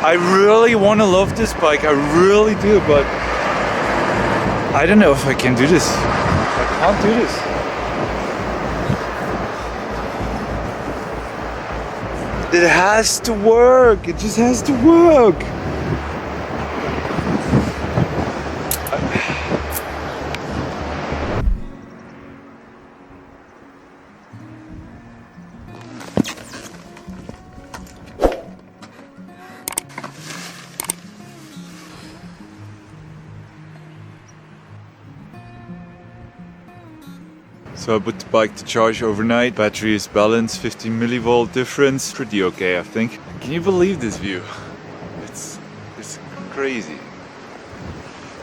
I really want to love this bike, I really do, but I don't know if I can do this. I can't do this. It has to work, it just has to work. So I put the bike to charge overnight. Battery is balanced, 15 millivolt difference. Pretty okay, I think. Can you believe this view? It's crazy.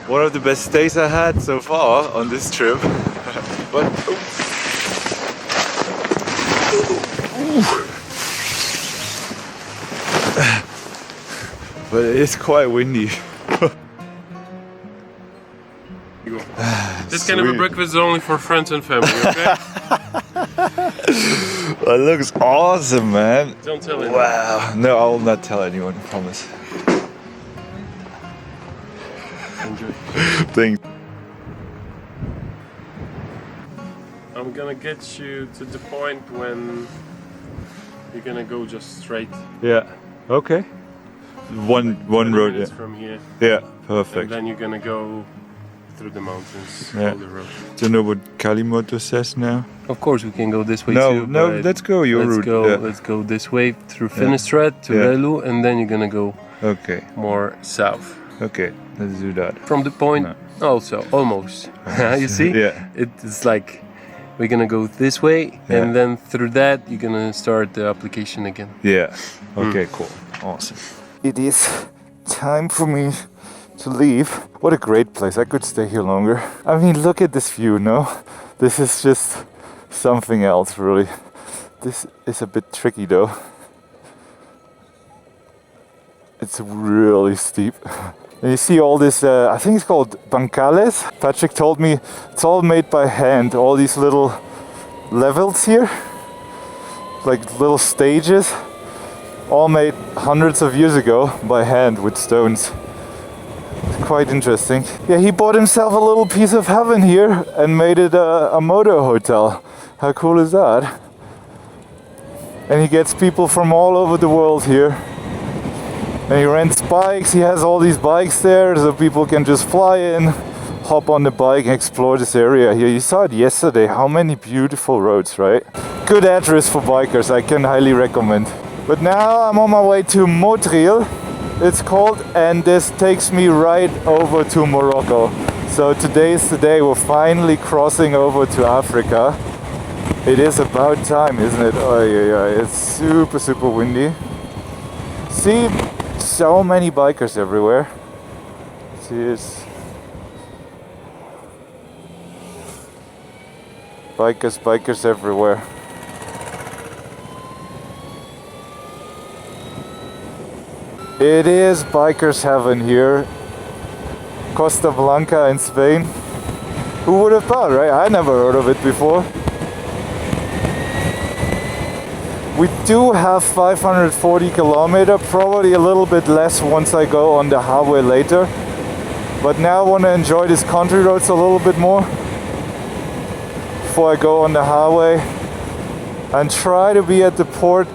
One of the best days I had so far on this trip. But but it is quite windy. This kind of a breakfast is only for friends and family, okay? That looks awesome, man. Don't tell anyone. Wow. No, I will not tell anyone, I promise. Enjoy. Thanks. I'm gonna get you to the point when you're gonna go just straight. Yeah. Okay. One 20 road. minutes Yeah. from here. Yeah. And Perfect. then you're gonna go through the mountains, Yeah. all the road. Do you know what Kalimoto says now? Of course, we can go this way No, too. no. but Let's go your route. Yeah. Let's go this way through Finisterre to Yeah. Relu, and then you're gonna go Okay. more south. Okay. Let's do that. From the point, No. also almost. You see? Yeah. It's like we're gonna go this way, Yeah. and then through that you're gonna start the application again. Yeah. Okay. Cool. Awesome. It is time for me to leave. What a great place. I could stay here longer. I mean, look at this view, no? This is just something else, really. This is a bit tricky though. It's really steep. And you see all this, I think it's called bancales. Patrick told me it's all made by hand. All these little levels here, like little stages, all made hundreds of years ago by hand with stones. Quite interesting. Yeah, he bought himself a little piece of heaven here and made it a motor hotel. How cool is that? And he gets people from all over the world here. And he rents bikes. He has all these bikes there so people can just fly in, hop on the bike and explore this area here. You saw it yesterday. How many beautiful roads, right? Good address for bikers. I can highly recommend. But now I'm on my way to Motril. It's called, and this takes me right over to Morocco. So today is the day we're finally crossing over to Africa. It is about time, isn't it? Oh yeah, it's super, super windy. See, so many bikers everywhere. See, it's bikers everywhere. It is bikers heaven here. Costa Blanca in Spain. Who would have thought, right? I never heard of it before. We do have 540 kilometer, probably a little bit less once I go on the highway later. But now I want to enjoy these country roads a little bit more before I go on the highway and try to be at the port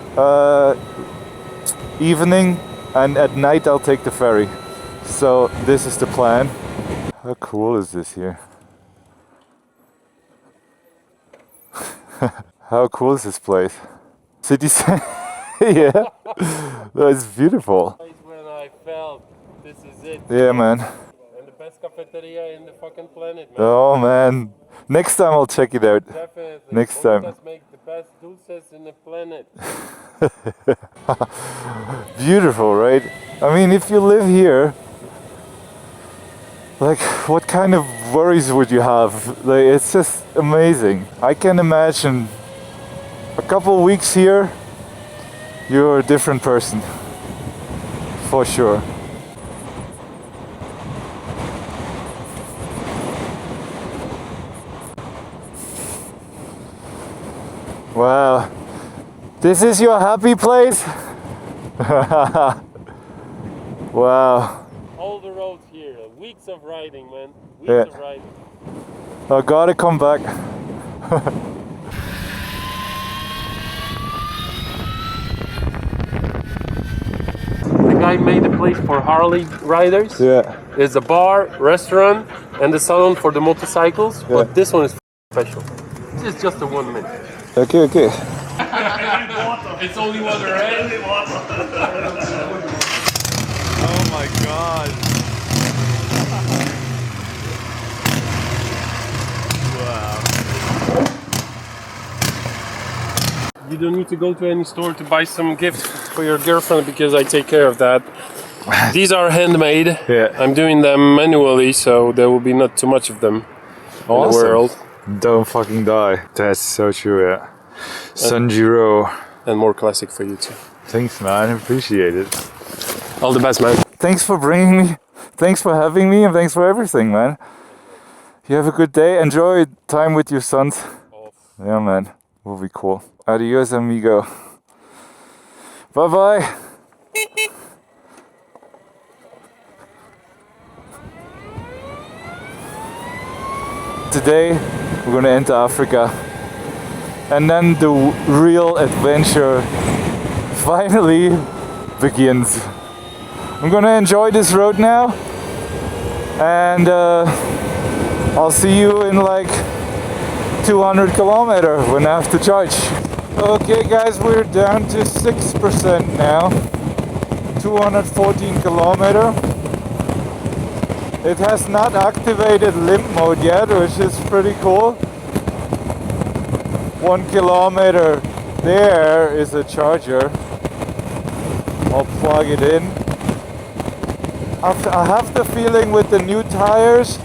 evening. And at night I'll take the ferry. So this is the plan. How cool is this here? How cool is this place? City center. Yeah. That's beautiful. When I felt this is it. Yeah, man. And the best cafeteria in the fucking planet, man. Oh man. Next time I'll check it out. Definitely. Next time. Bogotás make the best dulces in the planet. Beautiful, right? I mean, if you live here, like, what kind of worries would you have? Like, it's just amazing. I can imagine a couple weeks here, you're a different person, for sure. Wow. This is your happy place? Wow. All the roads here, weeks of riding, man. Weeks Yeah. of riding. I gotta come back. The guy made a place for Harley riders. Yeah. It's a bar, restaurant, and a salon for the motorcycles. Yeah. But this one is special. This is just a 1 minute. Okay, okay. It's only water, right? Oh my god. Wow. You don't need to go to any store to buy some gifts for your girlfriend because I take care of that. These are handmade. Yeah. I'm doing them manually, so there will be not too much of them in the world. Don't fucking die. That's so true, yeah. Sanjiro. And more classic for you too. Thanks, man. I appreciate it. All the best, man. Thanks for bringing me. Thanks for having me, and thanks for everything, man. You have a good day. Enjoy time with your sons. Yeah, man. Will be cool. Adios, amigo. Bye-bye. Today, we're gonna enter Africa. And then the real adventure finally begins. I'm gonna enjoy this road now. And I'll see you in like 200 kilometers when I have to charge. Okay guys, we're down to 6% now. 214 kilometers. It has not activated limp mode yet, which is pretty cool. 1 kilometer there is a charger. I'll plug it in. I have the feeling with the new tires,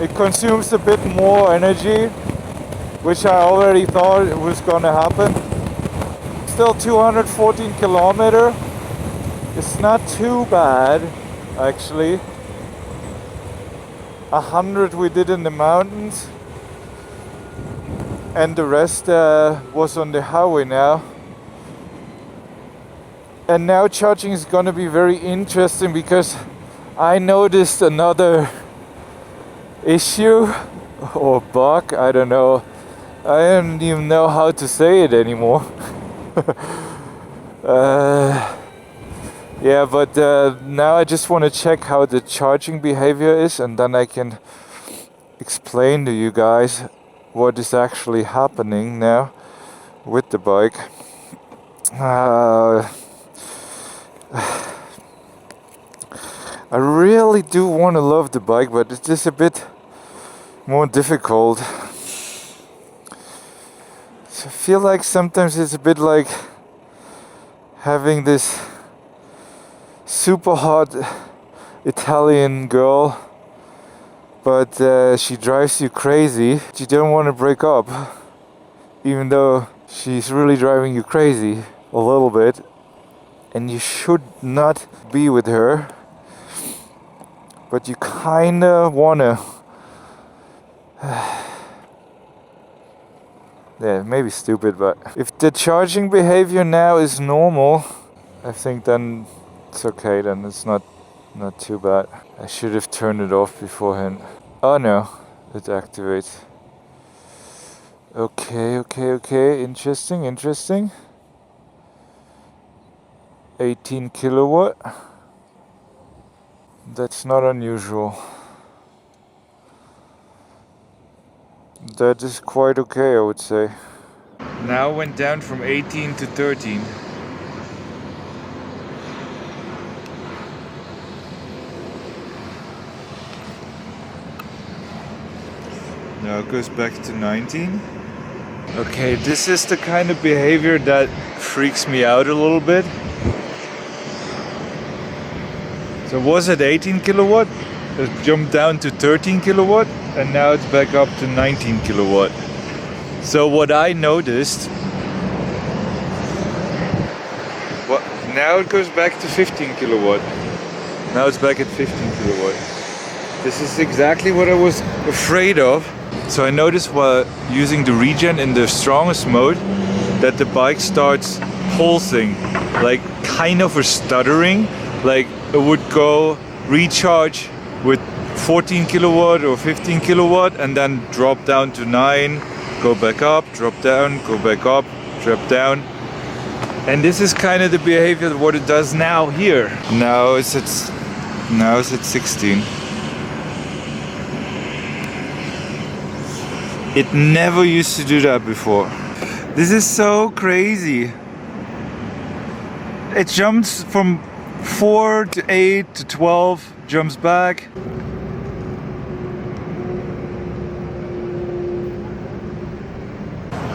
it consumes a bit more energy, which I already thought it was gonna happen. Still 214 kilometer. It's not too bad, actually. 100 we did in the mountains, and the rest was on the highway now. And now charging is gonna be very interesting because I noticed another issue or bug, I don't know. I don't even know how to say it anymore. Yeah, but now I just want to check how the charging behavior is, and then I can explain to you guys what is actually happening now with the bike. I really do want to love the bike, but it's just a bit more difficult. So I feel like sometimes it's a bit like having this super hot Italian girl, but she drives you crazy. You don't want to break up, even though she's really driving you crazy a little bit, and you should not be with her, but you kinda wanna. Yeah, maybe stupid, but if the charging behavior now is normal, I think then it's okay, then it's not too bad. I should have turned it off beforehand. Oh no, it activates. Okay, interesting. 18 kilowatt. That's not unusual. That is quite okay, I would say. Now went down from 18 to 13. Now it goes back to 19. Okay, this is the kind of behavior that freaks me out a little bit. So it was at 18 kilowatt, it jumped down to 13 kilowatt, and now it's back up to 19 kilowatt. So what I noticed, now it goes back to 15 kilowatt. Now it's back at 15 kilowatt. This is exactly what I was afraid of. So I noticed while using the Regen in the strongest mode that the bike starts pulsing, like kind of a stuttering, like it would go recharge with 14 kilowatt or 15 kilowatt and then drop down to 9, go back up, drop down, go back up, drop down. And this is kind of the behavior of what it does now here. Now it's at 16. It never used to do that before. This is so crazy. It jumps from 4 to 8 to 12, jumps back.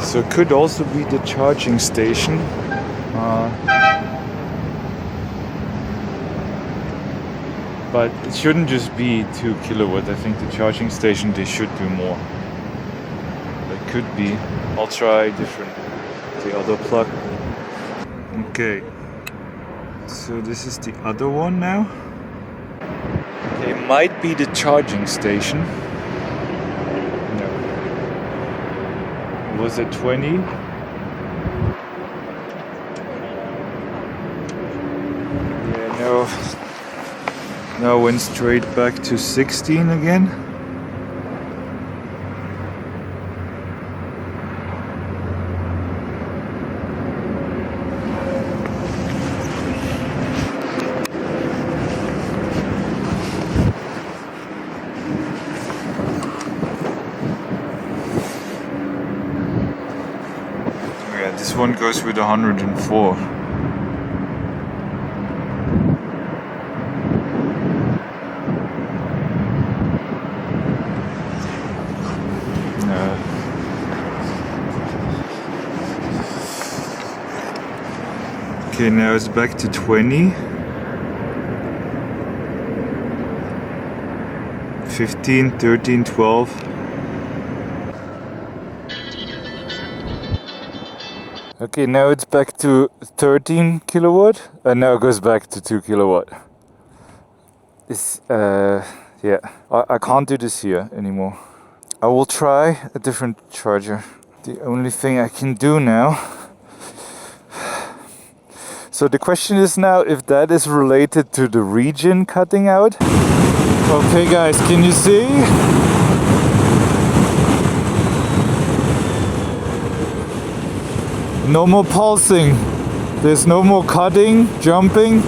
So it could also be the charging station. But it shouldn't just be 2 kilowatt. I think the charging station, they should do more. It could be. I'll try the other plug. Okay. So this is the other one now. It might be the charging station. No. Was it 20? Yeah, no. Now went straight back to 16 again. Yeah, this one goes with 104. Okay, now it's back to 20. 15, 13, 12. Okay, now it's back to 13 kilowatt and now it goes back to 2 kilowatt. This, yeah, I can't do this here anymore. I will try a different charger. The only thing I can do now. So the question is now if that is related to the Regen cutting out. Okay guys, can you see? No more pulsing. There's no more cutting, jumping.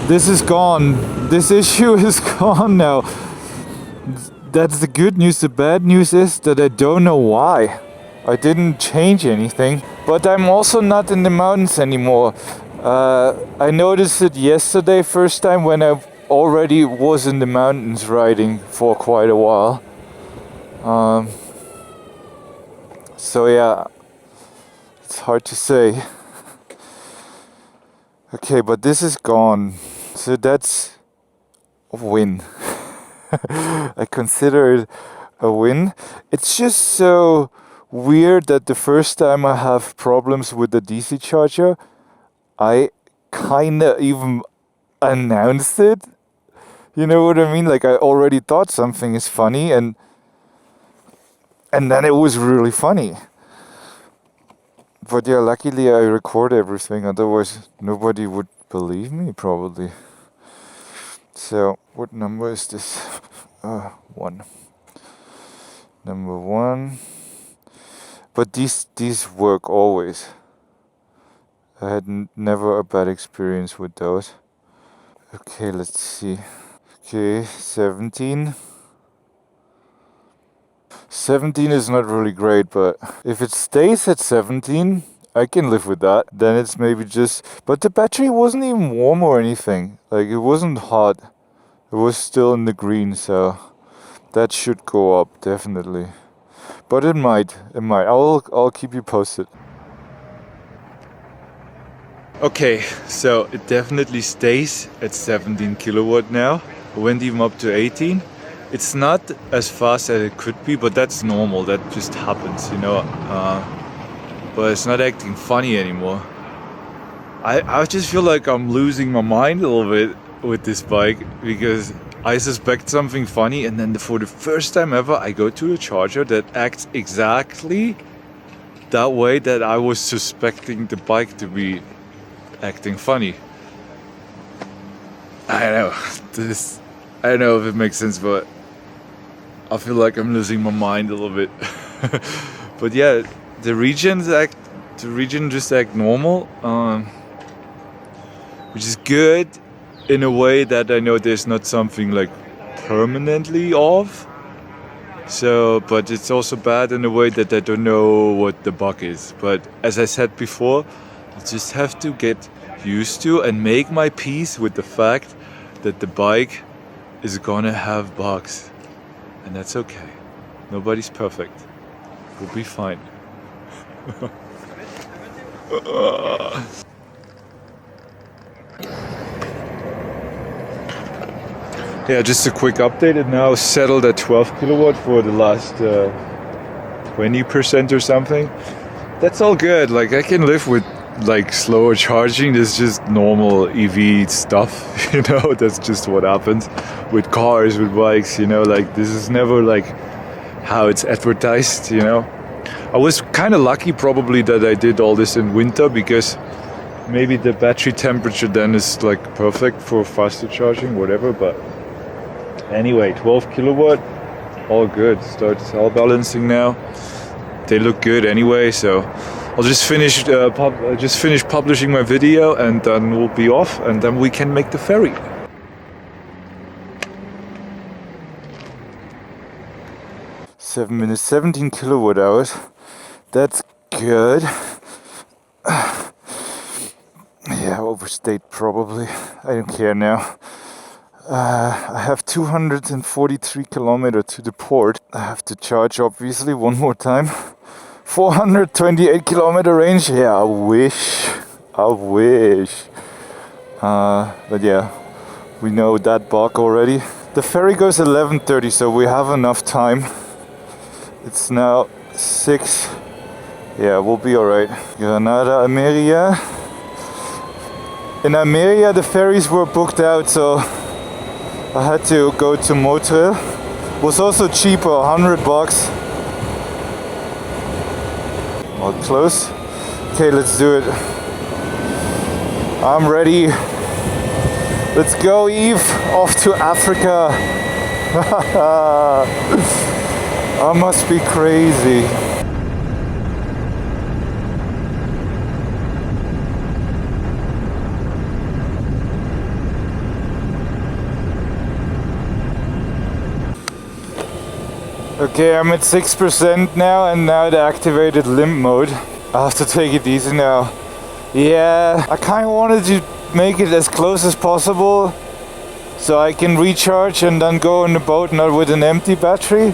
This is gone. This issue is gone now. That's the good news. The bad news is that I don't know why. I didn't change anything. But I'm also not in the mountains anymore. I noticed it yesterday, first time when I already was in the mountains riding for quite a while. So yeah, it's hard to say. Okay, but this is gone. So that's a win. I consider it a win. It's just so weird that the first time I have problems with the DC charger, I kinda even announced it. You know what I mean? Like I already thought something is funny and then it was really funny. But yeah, luckily I record everything, otherwise nobody would believe me probably. So what number is this? 1. Number 1. But these work always. I had never a bad experience with those. Okay, let's see. Okay, 17. 17 is not really great, but if it stays at 17, I can live with that. Then it's maybe just... But the battery wasn't even warm or anything. Like, it wasn't hot. It was still in the green, so that should go up, definitely. But it might. I'll keep you posted. Okay, so it definitely stays at 17 kilowatt now. It went even up to 18. It's not as fast as it could be, but that's normal. That just happens, you know. But it's not acting funny anymore. I just feel like I'm losing my mind a little bit with this bike because I suspect something funny, and then for the first time ever I go to a charger that acts exactly that way that I was suspecting the bike to be acting funny. I know. I don't know if it makes sense, but I feel like I'm losing my mind a little bit. But yeah, the region just act normal, which is good in a way that I know there's not something like permanently off. So, but it's also bad in a way that I don't know what the bug is. But as I said before, I just have to get used to and make my peace with the fact that the bike is gonna have bugs. And that's okay. Nobody's perfect. We'll be fine. Yeah, just a quick update. It now settled at 12 kilowatt for the last 20% or something. That's all good. Like, I can live with like slower charging. This is just normal EV stuff, you know. That's just what happens with cars, with bikes, you know. Like, this is never like how it's advertised, you know. I was kind of lucky probably that I did all this in winter, because maybe the battery temperature then is like perfect for faster charging, whatever. But anyway, 12 kilowatt, all good. Start cell balancing now. They look good anyway, so I'll just finish publishing my video, and then we'll be off, and then we can make the ferry. Seven minutes, 17 kilowatt hours. That's good. Yeah, overstate probably. I don't care now. I have 243 kilometers to the port. I have to charge obviously one more time. 428 kilometer range. Yeah, I wish. But yeah, we know that bug already. The ferry goes 11:30, so we have enough time. It's now 6. Yeah, we'll be alright. Granada, Almeria. In Almeria, the ferries were booked out, so I had to go to Motril. Was also cheaper, $100. All close. Okay, let's do it. I'm ready. Let's go, Eve. Off to Africa. I must be crazy. Okay, I'm at 6% now, and now the activated limp mode. I have to take it easy now. Yeah, I kind of wanted to make it as close as possible so I can recharge and then go in the boat, not with an empty battery.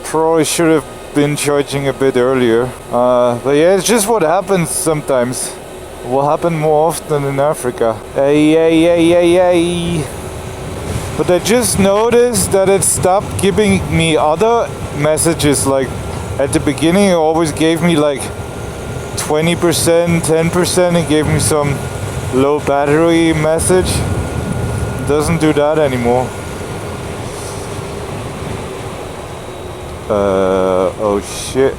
Probably should have been charging a bit earlier. But yeah, it's just what happens sometimes. It will happen more often in Africa. Hey. But I just noticed that it stopped giving me other messages. Like at the beginning it always gave me like 20%, 10%. It gave me some low battery message. It doesn't do that anymore. Oh shit.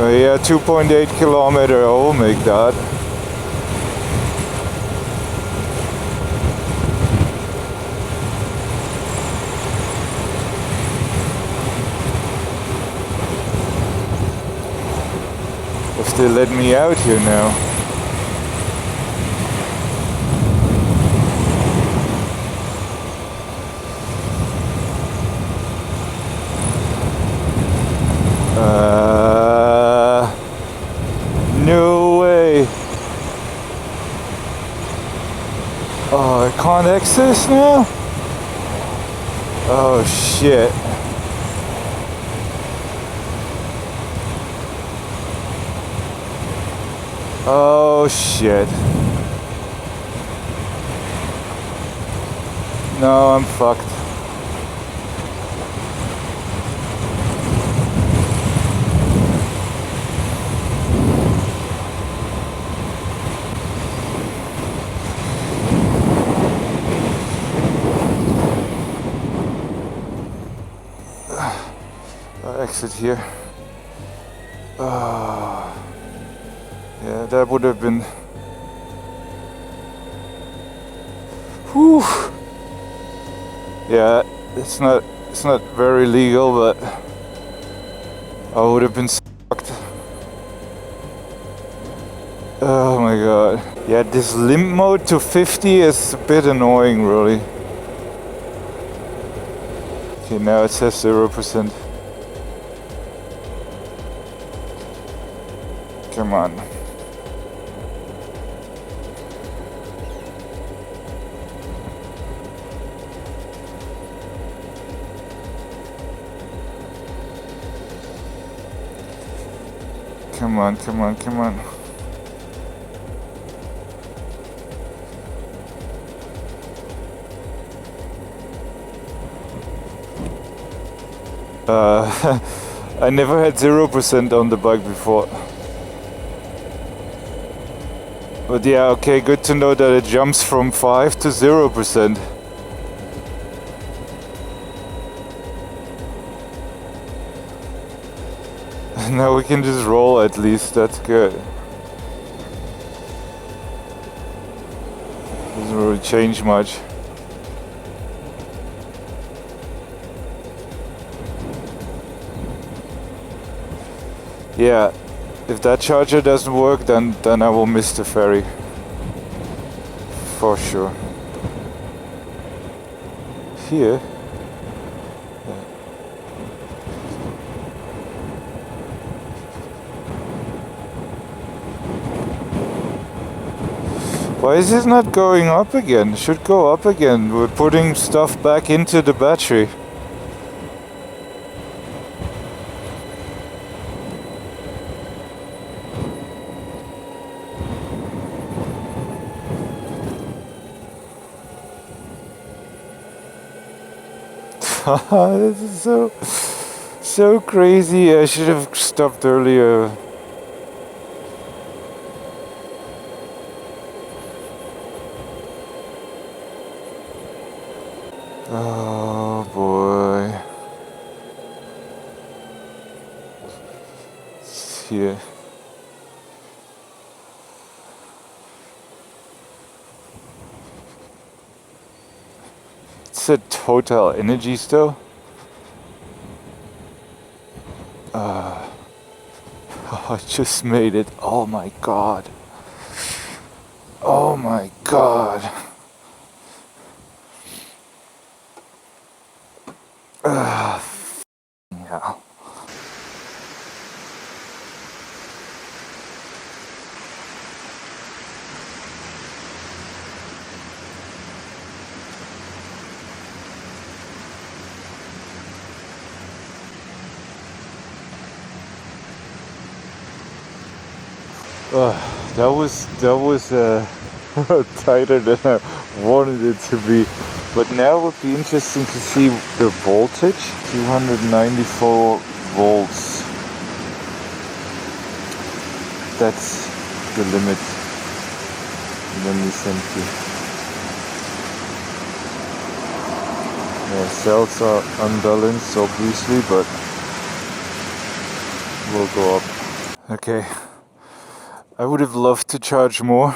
Yeah, 2.8 kilometer, I will make that. If they let me out here now. No way. Oh, I can't access now? Oh shit. Oh shit. No, I'm fucked. exit here. Yeah, that would have been... Whew. Yeah, it's not very legal, but I would have been sucked. Oh my god. Yeah, this limp mode to 50 is a bit annoying, really. Okay, now it says 0%. Come on. Come on, come on, come on. I never had 0% on the bike before. But yeah, okay, good to know that it jumps from 5 to 0%. Now we can just roll at least, that's good. Doesn't really change much. Yeah, if that charger doesn't work, then I will miss the ferry. For sure. Here. Why is this not going up again? It should go up again. We're putting stuff back into the battery. This is so crazy. I should have stopped earlier. Oh boy. It's here. It's a Total Energy still. I just made it. Oh my god. Oh my god. Yeah. That was tighter than I wanted it to be, but now it would be interesting to see the voltage. 294 volts. That's the limit. Let me send you. Yeah, cells are unbalanced, obviously, but we'll go up. Okay. I would have loved to charge more,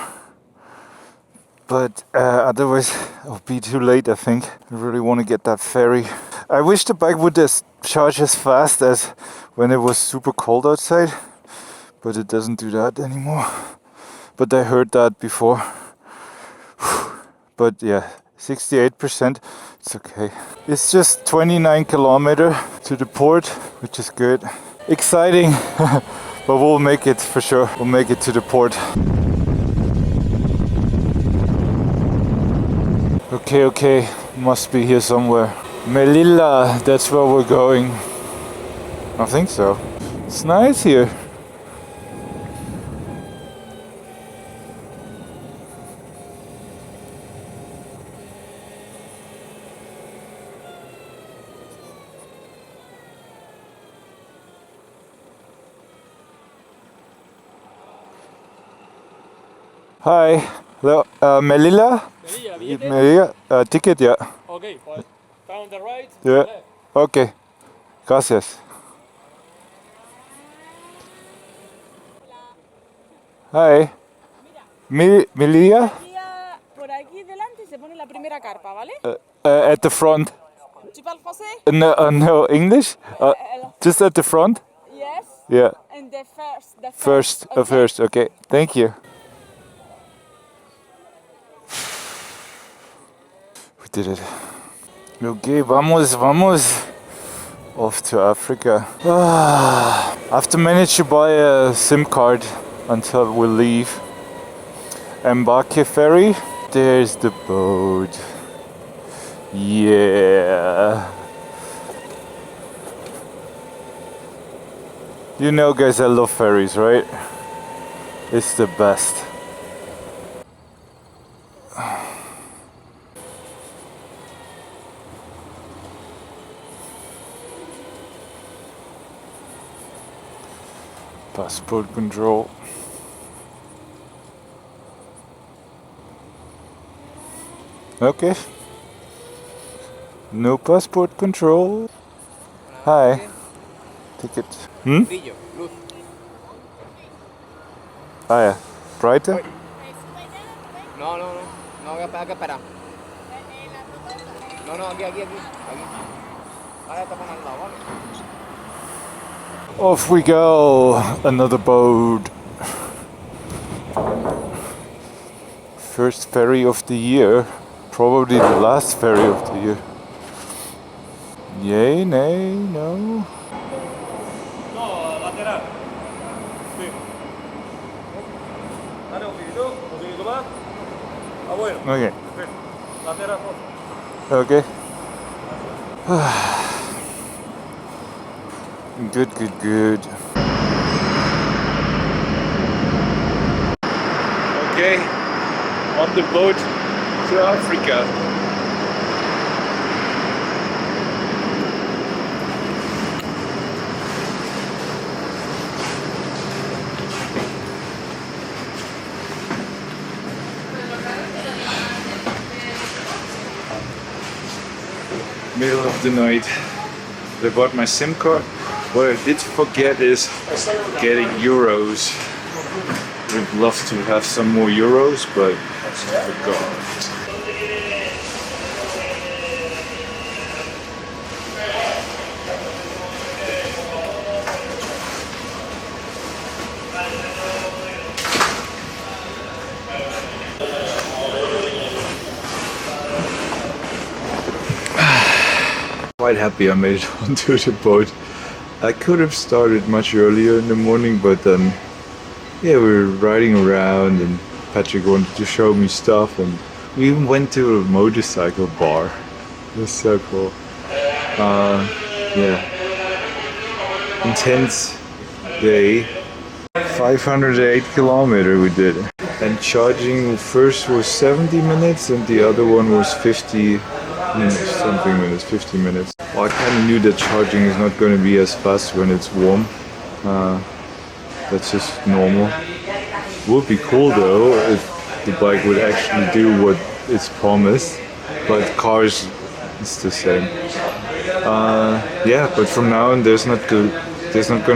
but otherwise it'll be too late, I think. I really want to get that ferry. I wish the bike would just charge as fast as when it was super cold outside, but it doesn't do that anymore. But I heard that before. But yeah, 68%, it's okay. It's just 29 kilometers to the port, which is good. Exciting. But we'll make it for sure. We'll make it to the port. Okay, must be here somewhere. Melilla, that's where we're going. I think so. It's nice here. Hi, hello, Melilla? Melilla, ticket, yeah. Okay, well, down the right, Yeah, okay, gracias. Hi. Milia? Por aquí delante se pone la primera carpa, ¿vale? At the front. Tu parles français? No, English? Just at the front? Yes. Yeah. And the first. First, okay? first, okay. Thank you. We did it. Okay, vamos. Off to Africa. I have to manage to buy a SIM card until we leave. Embarque ferry. There's the boat. Yeah. You know, guys, I love ferries, right? It's the best. Passport control. Okay. No passport control. Hi. Ticket. Brillo, luz. Ah, yeah. Brighter? No, acá espera. No, aquí. Ahora está poniendo al lado, ¿vale? Off we go. Another boat. First ferry of the year. Probably the last ferry of the year. Yay, nay, no. No, lateral. Sí. Dale un poquito más. Ah, bueno. Okay. Lateral. Okay. Good. Okay. On the boat to Africa. Middle of the night. I bought my SIM card. What I did forget is getting euros. Would love to have some more euros, but I forgot. Quite happy I made it onto the boat. I could have started much earlier in the morning, but yeah, we were riding around and Patrick wanted to show me stuff, and we even went to a motorcycle bar. It was so cool. Yeah, intense day. 508 kilometers we did, and charging first was 70 minutes and the other one was 50 minutes, 50 minutes. Well, I kind of knew that charging is not going to be as fast when it's warm. That's just normal. Would be cool though if the bike would actually do what it's promised, but cars, it's the same. Yeah, but from now on there's not going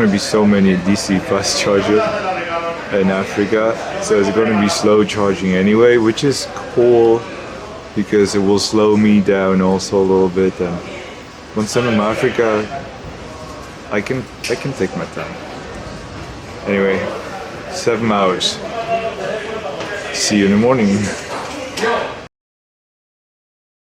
to be so many DC fast chargers in Africa, so it's going to be slow charging anyway, which is cool because it will slow me down also a little bit, and once I'm in Africa I can take my time. Anyway, 7 hours. See you in the morning.